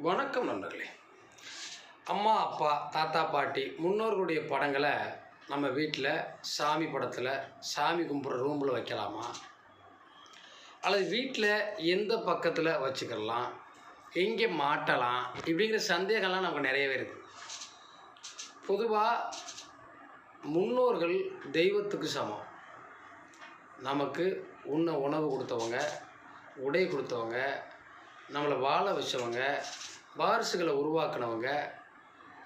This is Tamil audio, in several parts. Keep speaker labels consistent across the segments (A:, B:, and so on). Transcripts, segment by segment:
A: வணக்கம் நண்பர்களே. அம்மா அப்பா தாத்தா பாட்டி முன்னோர்களுடைய படங்களை நம்ம வீட்டில் சாமி படத்தில் சாமி கும்பிட்ற ரூமில் வைக்கலாமா, அல்லது வீட்டில் எந்த பக்கத்தில் வச்சுக்கலாம், எங்கே மாட்டலாம், இப்படிங்கிற சந்தேகம்லாம் நமக்கு நிறையவே இருக்குது. பொதுவாக முன்னோர்கள் தெய்வத்துக்கு சமம். நமக்கு உண்ண உணவு கொடுத்தவங்க, உடை கொடுத்தவங்க, நம்மளை வாழ வச்சவங்க, வாரிசுகளை உருவாக்குனவங்க,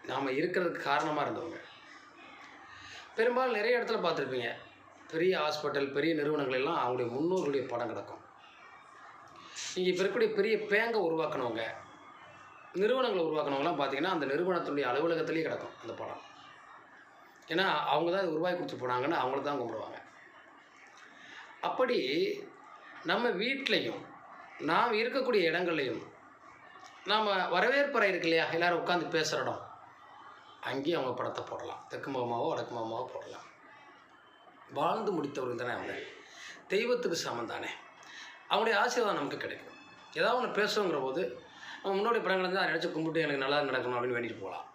A: நாம் இருக்கிறதுக்கு காரணமாக இருந்தவங்க. பெரும்பாலும் நிறைய இடத்துல பார்த்துருப்பீங்க, பெரிய ஹாஸ்பிட்டல் பெரிய நிறுவனங்கள் எல்லாம் அவங்களுடைய முன்னோர்களுடைய படம் கிடக்கும். நீங்கள் இப்போ இருக்கக்கூடிய பெரிய பேங்கை உருவாக்கினவங்க, நிறுவனங்களை உருவாக்கினவங்களாம் பார்த்தீங்கன்னா அந்த நிறுவனத்துடைய அலுவலகத்திலேயே கிடக்கும் அந்த படம். ஏன்னா அவங்க தான் இது உருவாக்கி கொடுத்து போனாங்கன்னு அவங்கள தான் கும்பிடுவாங்க. அப்படி நம்ம வீட்லேயும் நாம் இருக்கக்கூடிய இடங்கள்லையும் நாம் வரவேற்பறை இருக்கு இல்லையா, எல்லோரும் உட்காந்து பேசுகிற இடம், அங்கேயும் அவங்க படத்தை போடலாம். தெற்கு முகமாவோ வடக்கு முகமாவோ போடலாம். வாழ்ந்து முடித்தவர்கள் தானே அவங்க, தெய்வத்துக்கு சமம் தானே, அவங்களுடைய ஆசீர்வாதம் நமக்கு கிடைக்கும். ஏதாவது ஒன்று பேசுங்கிற போது நம்ம முன்னோடைய படங்கள் இருந்தால் நினச்சி கும்பிட்டு எனக்கு நல்லா நடக்கணும் அப்படின்னு வேண்டிட்டு போகலாம்.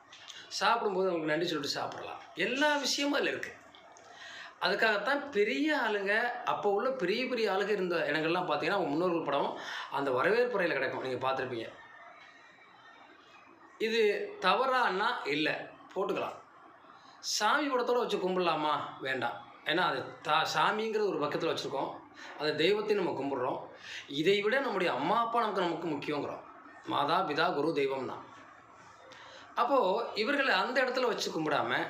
A: சாப்பிடும்போது அவங்களுக்கு நன்றி சொல்லிட்டு சாப்பிடலாம். எல்லா விஷயமும் அதில் இருக்குது. அதுக்காகத்தான் பெரிய ஆளுங்க, அப்போ உள்ள பெரிய பெரிய ஆளுங்க இருந்த இடங்கள்லாம் பார்த்தீங்கன்னா அவங்க முன்னோர்கள் படம் அந்த வரவேற்புறையில் கிடைக்கும். நீங்கள் பார்த்துருப்பீங்க. இது தவறானா இல்லை, போட்டுக்கலாம். சாமி படத்தோடு வச்சு கும்பிடலாமா? வேண்டாம். ஏன்னா அது சாமிங்கிறது ஒரு பக்கத்தில் வச்சுருக்கோம், அது தெய்வத்தையும் நம்ம கும்பிட்றோம். இதை விட நம்முடைய அம்மா அப்பா நமக்கு முக்கியங்கிறோம். மாதா பிதா குரு தெய்வம்னா. அப்போது இவர்களை அந்த இடத்துல வச்சு கும்பிடாமல்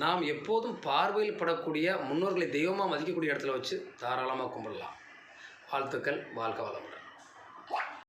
A: நாம் எப்போதும் பார்வையில் படக்கூடிய முன்னோர்களை தெய்வமாக மதிக்கக்கூடிய இடத்துல வச்சு தாராளமாக கும்பிடலாம். வாழ்த்துக்கள். வாழ்க வளமுடன்.